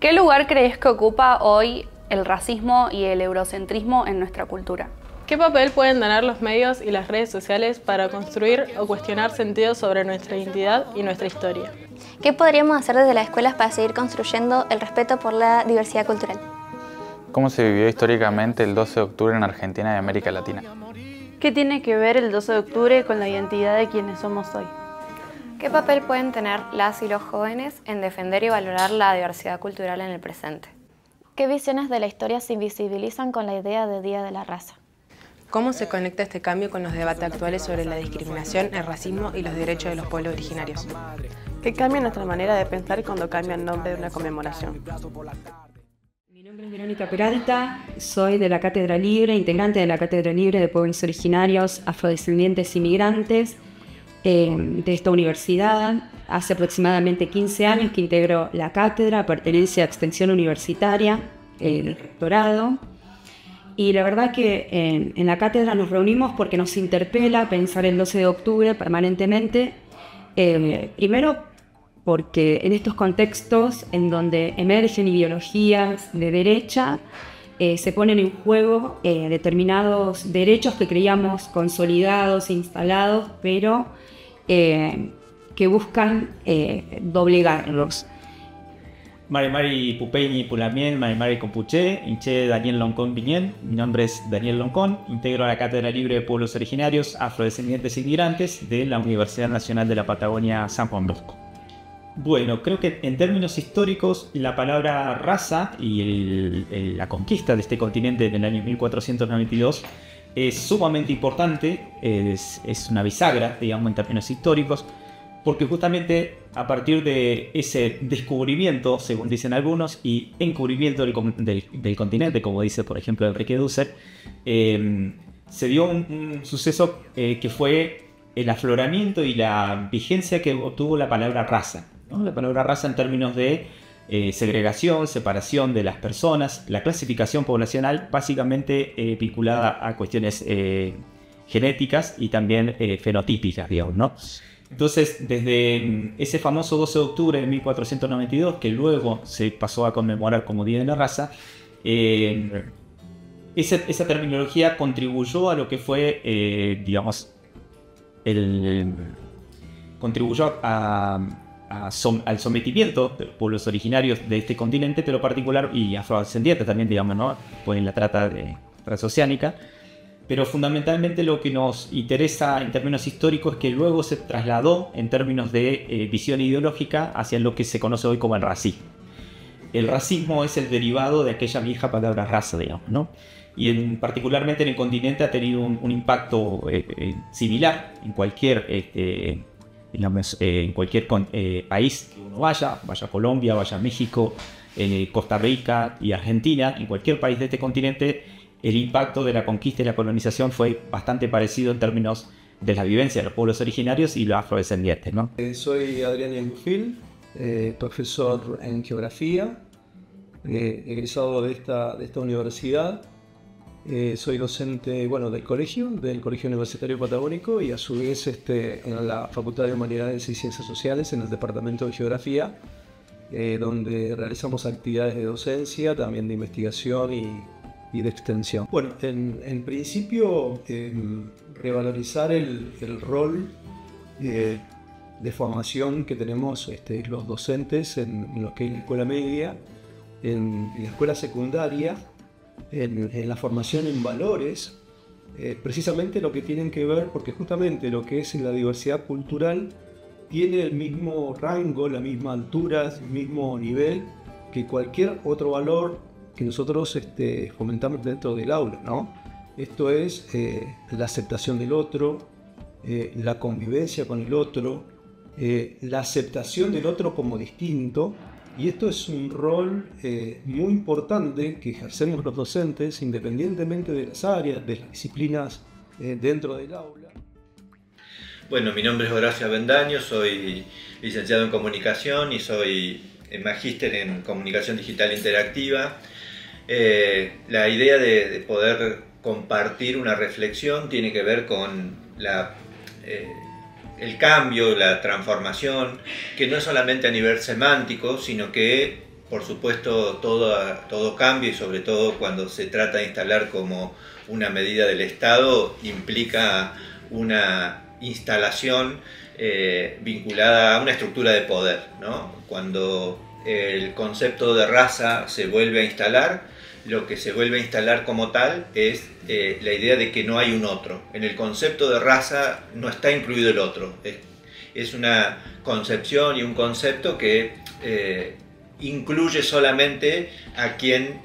¿Qué lugar crees que ocupa hoy el racismo y el eurocentrismo en nuestra cultura? ¿Qué papel pueden tener los medios y las redes sociales para construir o cuestionar sentidos sobre nuestra identidad y nuestra historia? ¿Qué podríamos hacer desde las escuelas para seguir construyendo el respeto por la diversidad cultural? ¿Cómo se vivió históricamente el 12 de octubre en Argentina y América Latina? ¿Qué tiene que ver el 12 de octubre con la identidad de quienes somos hoy? ¿Qué papel pueden tener las y los jóvenes en defender y valorar la diversidad cultural en el presente? ¿Qué visiones de la historia se invisibilizan con la idea de Día de la Raza? ¿Cómo se conecta este cambio con los debates actuales sobre la discriminación, el racismo y los derechos de los pueblos originarios? ¿Qué cambia nuestra manera de pensar cuando cambia el nombre de una conmemoración? Mi nombre es Verónica Peralta, soy de la Cátedra Libre, integrante de la Cátedra Libre de Pueblos Originarios, Afrodescendientes y Migrantes de esta universidad. Hace aproximadamente 15 años que integro la cátedra, pertenece a Extensión Universitaria, el rectorado. Y la verdad que en la cátedra nos reunimos porque nos interpela pensar el 12 de octubre permanentemente. Primero porque en estos contextos en donde emergen ideologías de derecha, se ponen en juego determinados derechos que creíamos consolidados e instalados, pero que buscan doblegarlos. Mari Pupeñi Pulamien, Mari Compuché, Inche Daniel Loncón Piñén. Mi nombre es Daniel Loncón, integro la Cátedra Libre de Pueblos Originarios, Afrodescendientes y Migrantes de la Universidad Nacional de la Patagonia San Juan Bosco. Bueno, creo que en términos históricos la palabra raza y la conquista de este continente en el año 1492 es sumamente importante, es una bisagra, digamos, en términos históricos, porque justamente a partir de ese descubrimiento, según dicen algunos, y encubrimiento del continente, como dice por ejemplo Enrique Dussel, se dio un suceso que fue el afloramiento y la vigencia que obtuvo la palabra raza, ¿no? La palabra raza en términos de segregación, separación de las personas, la clasificación poblacional básicamente vinculada a cuestiones genéticas y también fenotípicas, digamos, ¿no? Entonces, desde ese famoso 12 de octubre de 1492, que luego se pasó a conmemorar como Día de la Raza, esa terminología contribuyó a lo que fue, digamos, contribuyó al sometimiento de los pueblos originarios de este continente, pero particular, y afrodescendientes también, digamos, ¿no? Pues en la trata transoceánica. Pero fundamentalmente lo que nos interesa en términos históricos es que luego se trasladó en términos de visión ideológica hacia lo que se conoce hoy como el racismo. El racismo es el derivado de aquella vieja palabra raza, digamos, ¿no? Y particularmente en el continente ha tenido un impacto similar en cualquier, en cualquier país que uno vaya a Colombia, vaya a México, Costa Rica y Argentina, en cualquier país de este continente. El impacto de la conquista y la colonización fue bastante parecido en términos de la vivencia de los pueblos originarios y los afrodescendientes, ¿no? Soy Adrián Yangufil, profesor en geografía, egresado de esta universidad. Soy docente, bueno, del Colegio Universitario Patagónico, y a su vez en la Facultad de Humanidades y Ciencias Sociales, en el Departamento de Geografía, donde realizamos actividades de docencia, también de investigación y de extensión. Bueno, en principio, revalorizar el rol de formación que tenemos los docentes en lo que es la escuela media, en la escuela secundaria, en la formación en valores, precisamente lo que tienen que ver, porque justamente lo que es la diversidad cultural tiene el mismo rango, la misma altura, el mismo nivel que cualquier otro valor que nosotros fomentamos dentro del aula, ¿no? Esto es la aceptación del otro, la convivencia con el otro, la aceptación del otro como distinto, y esto es un rol muy importante que ejercemos los docentes independientemente de las áreas, de las disciplinas dentro del aula. Bueno, mi nombre es Horacio Avendaño, soy licenciado en comunicación y soy magíster en comunicación digital interactiva. La idea de poder compartir una reflexión tiene que ver con el cambio, la transformación, que no es solamente a nivel semántico, sino que por supuesto todo cambio, y sobre todo cuando se trata de instalar como una medida del Estado, implica una instalación vinculada a una estructura de poder, ¿no? Cuando el concepto de raza se vuelve a instalar, lo que se vuelve a instalar como tal es la idea de que no hay un otro. En el concepto de raza no está incluido el otro. Es una concepción y un concepto que incluye solamente a quien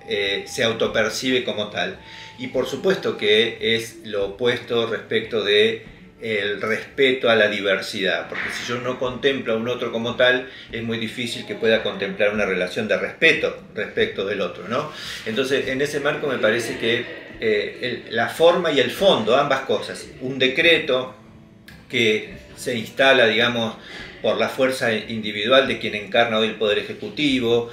se autopercibe como tal. Y por supuesto que es lo opuesto respecto de el respeto a la diversidad, porque si yo no contemplo a un otro como tal, es muy difícil que pueda contemplar una relación de respeto respecto del otro, ¿no? Entonces, en ese marco me parece que la forma y el fondo, ambas cosas, un decreto que se instala, digamos, por la fuerza individual de quien encarna hoy el Poder Ejecutivo,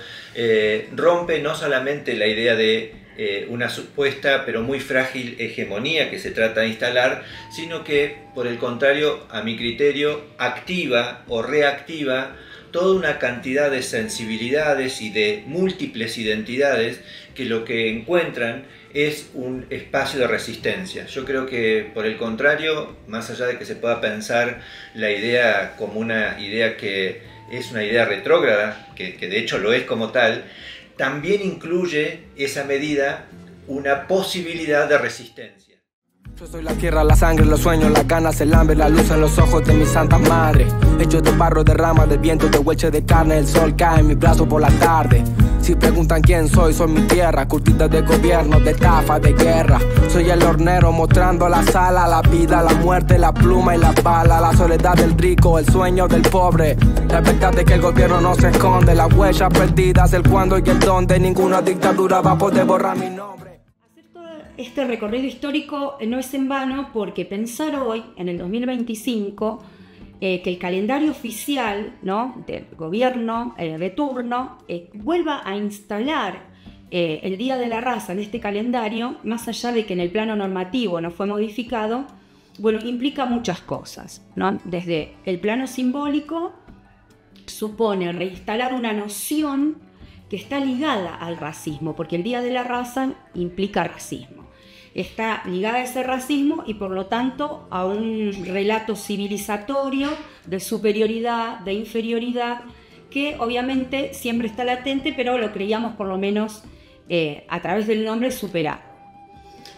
rompe no solamente la idea de una supuesta pero muy frágil hegemonía que se trata de instalar, sino que, por el contrario, a mi criterio, activa o reactiva toda una cantidad de sensibilidades y de múltiples identidades que lo que encuentran es un espacio de resistencia. Yo creo que, por el contrario, más allá de que se pueda pensar la idea como una idea que es una idea retrógrada, que de hecho lo es como tal, también incluye esa medida una posibilidad de resistencia. Yo soy la tierra, la sangre, los sueños, las ganas, el hambre, la luz en los ojos de mi santa madre. Hecho de barro, de ramas, de viento, de hueche de carne, el sol cae en mi brazo por la tarde. Si preguntan quién soy mi tierra, curtida de gobierno, de estafa, de guerra. Soy el hornero mostrando la sala, la vida, la muerte, la pluma y la bala, la soledad del rico, el sueño del pobre. La verdad de que el gobierno no se esconde, las huellas perdidas, el cuándo y el dónde. Ninguna dictadura va a poder borrar mi nombre. Hacer todo este recorrido histórico no es en vano, porque pensar hoy, en el 2025, que el calendario oficial, ¿no?, del gobierno de turno vuelva a instalar el Día de la Raza en este calendario, más allá de que en el plano normativo no fue modificado, bueno, implica muchas cosas, ¿no? Desde el plano simbólico, supone reinstalar una noción que está ligada al racismo, porque el Día de la Raza implica racismo. Está ligada a ese racismo y, por lo tanto, a un relato civilizatorio de superioridad, de inferioridad, que obviamente siempre está latente, pero lo creíamos, por lo menos a través del nombre, superado.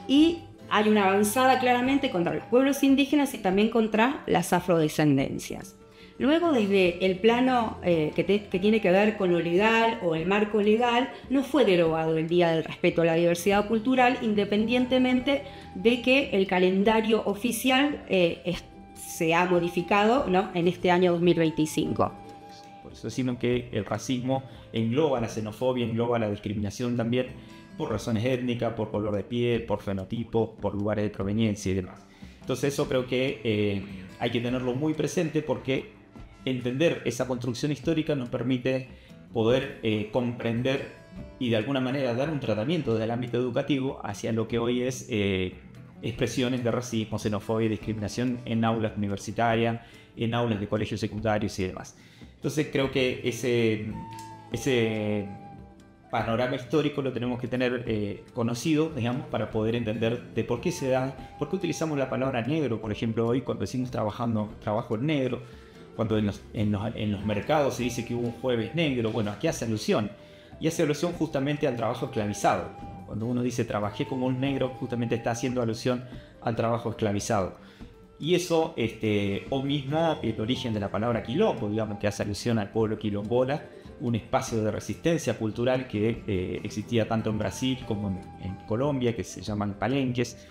Y hay una avanzada claramente contra los pueblos indígenas y también contra las afrodescendencias. Luego, desde el plano que tiene que ver con lo legal o el marco legal, no fue derogado el Día del Respeto a la Diversidad Cultural, independientemente de que el calendario oficial se ha modificado, ¿no?, en este año 2025. Por eso decimos que el racismo engloba la xenofobia, engloba la discriminación también por razones étnicas, por color de piel, por fenotipo, por lugares de proveniencia y demás. Entonces eso creo que hay que tenerlo muy presente, porque entender esa construcción histórica nos permite poder comprender y de alguna manera dar un tratamiento desde el ámbito educativo hacia lo que hoy es expresiones de racismo, xenofobia y discriminación en aulas universitarias, en aulas de colegios secundarios y demás. Entonces creo que ese panorama histórico lo tenemos que tener conocido, digamos, para poder entender de por qué se da, por qué utilizamos la palabra negro, por ejemplo, hoy cuando decimos trabajo en negro, cuando en los mercados se dice que hubo un jueves negro. Bueno, ¿a qué hace alusión? Y hace alusión justamente al trabajo esclavizado. Cuando uno dice trabajé como un negro, justamente está haciendo alusión al trabajo esclavizado. Y eso, o mismo el origen de la palabra quilombo, digamos, que hace alusión al pueblo quilombola, un espacio de resistencia cultural que existía tanto en Brasil como en Colombia, que se llaman palenques.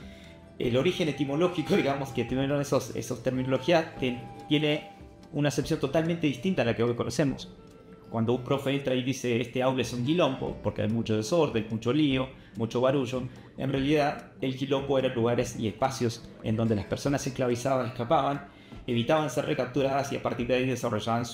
El origen etimológico, digamos, que tuvieron esos terminologías, tiene una acepción totalmente distinta a la que hoy conocemos. Cuando un profe entra y dice este aula es un quilombo, porque hay mucho desorden, mucho lío, mucho barullo, en realidad el quilombo eran lugares y espacios en donde las personas esclavizadas escapaban, evitaban ser recapturadas y a partir de ahí desarrollaban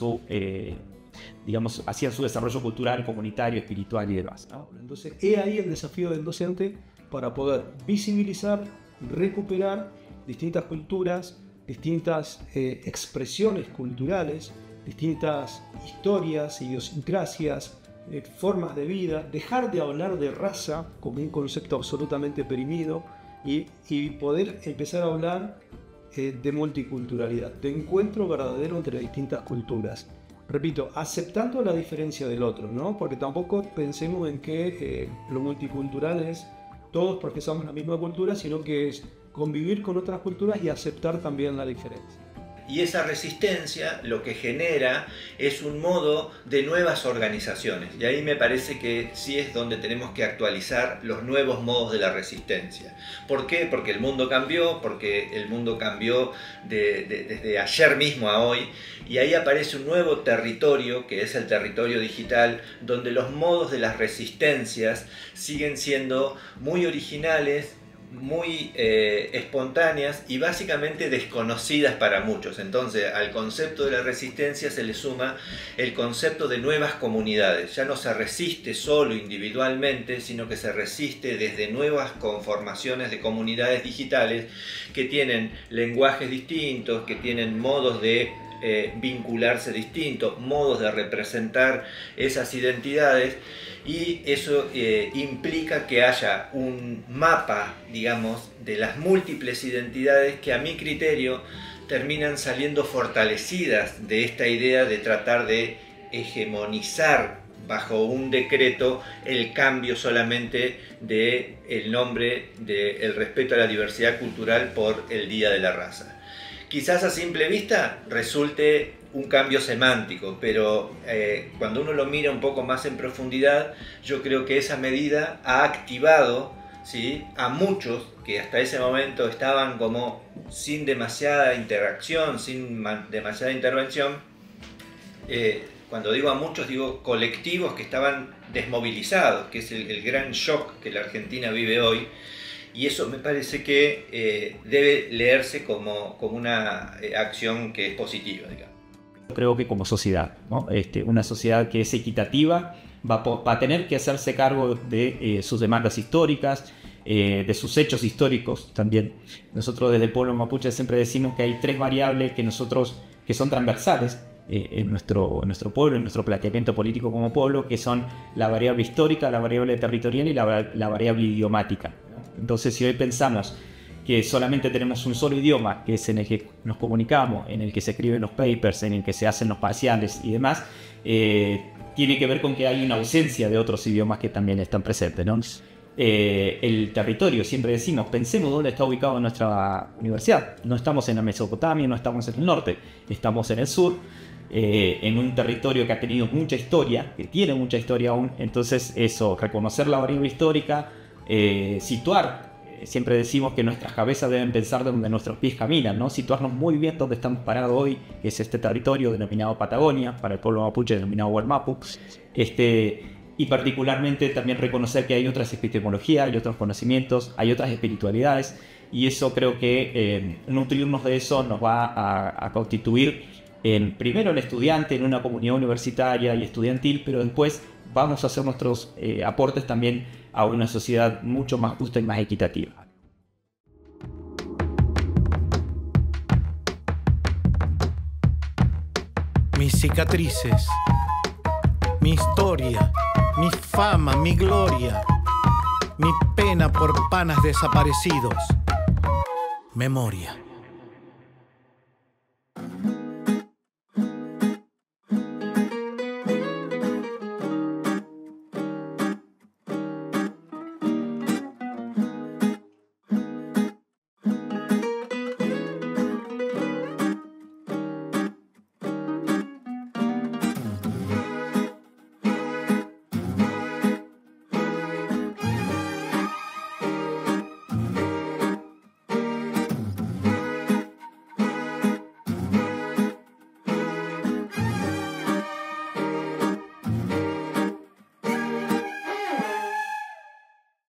hacían su desarrollo cultural, comunitario, espiritual y demás, ¿no? Entonces, he ahí el desafío del docente para poder visibilizar, recuperar distintas culturas, distintas expresiones culturales, distintas historias, idiosincrasias, formas de vida, dejar de hablar de raza como un concepto absolutamente perimido y poder empezar a hablar de multiculturalidad, de encuentro verdadero entre distintas culturas. Repito, aceptando la diferencia del otro, ¿no? Porque tampoco pensemos en que lo multicultural es todos profesamos la misma cultura, sino que es convivir con otras culturas y aceptar también la diferencia. Y esa resistencia lo que genera es un modo de nuevas organizaciones. Y ahí me parece que sí es donde tenemos que actualizar los nuevos modos de la resistencia. ¿Por qué? Porque el mundo cambió, desde ayer mismo a hoy. Y ahí aparece un nuevo territorio, que es el territorio digital, donde los modos de las resistencias siguen siendo muy originales, muy espontáneas y básicamente desconocidas para muchos. Entonces al concepto de la resistencia se le suma el concepto de nuevas comunidades. Ya no se resiste solo individualmente, sino que se resiste desde nuevas conformaciones de comunidades digitales que tienen lenguajes distintos, que tienen modos de vincularse distintos, modos de representar esas identidades. Y eso implica que haya un mapa, digamos, de las múltiples identidades que a mi criterio terminan saliendo fortalecidas de esta idea de tratar de hegemonizar bajo un decreto el cambio solamente del nombre del respeto a la diversidad cultural por el Día de la Raza. Quizás a simple vista resulte un cambio semántico, pero cuando uno lo mira un poco más en profundidad, yo creo que esa medida ha activado, ¿sí?, a muchos que hasta ese momento estaban como sin demasiada interacción, sin demasiada intervención. Cuando digo a muchos, digo colectivos que estaban desmovilizados, que es el gran shock que la Argentina vive hoy. Y eso me parece que debe leerse como una acción que es positiva, digamos. Creo que como sociedad, ¿no? Una sociedad que es equitativa va a tener que hacerse cargo de sus demandas históricas, de sus hechos históricos también. Nosotros desde el pueblo mapuche siempre decimos que hay tres variables que son transversales en nuestro pueblo, en nuestro planteamiento político como pueblo, que son la variable histórica, la variable territorial y la variable idiomática. Entonces, si hoy pensamos que solamente tenemos un solo idioma, que es en el que nos comunicamos, en el que se escriben los papers, en el que se hacen los parciales y demás, tiene que ver con que hay una ausencia de otros idiomas que también están presentes, ¿no? El territorio, siempre decimos, pensemos dónde está ubicada nuestra universidad. No estamos en la Mesopotamia, no estamos en el norte, estamos en el sur, en un territorio que ha tenido mucha historia, que tiene mucha historia aún. Entonces eso, reconocer la variable histórica, situar, siempre decimos que nuestras cabezas deben pensar de donde nuestros pies caminan, ¿no? Situarnos muy bien donde estamos parados hoy, que es este territorio denominado Patagonia, para el pueblo mapuche denominado Wallmapu, y particularmente también reconocer que hay otras epistemologías, hay otros conocimientos, hay otras espiritualidades, y eso creo que nutrirnos de eso nos va a constituir primero el estudiante en una comunidad universitaria y estudiantil, pero después vamos a hacer nuestros aportes también a una sociedad mucho más justa y más equitativa. Mis cicatrices, mi historia, mi fama, mi gloria, mi pena por panas desaparecidos. Memoria.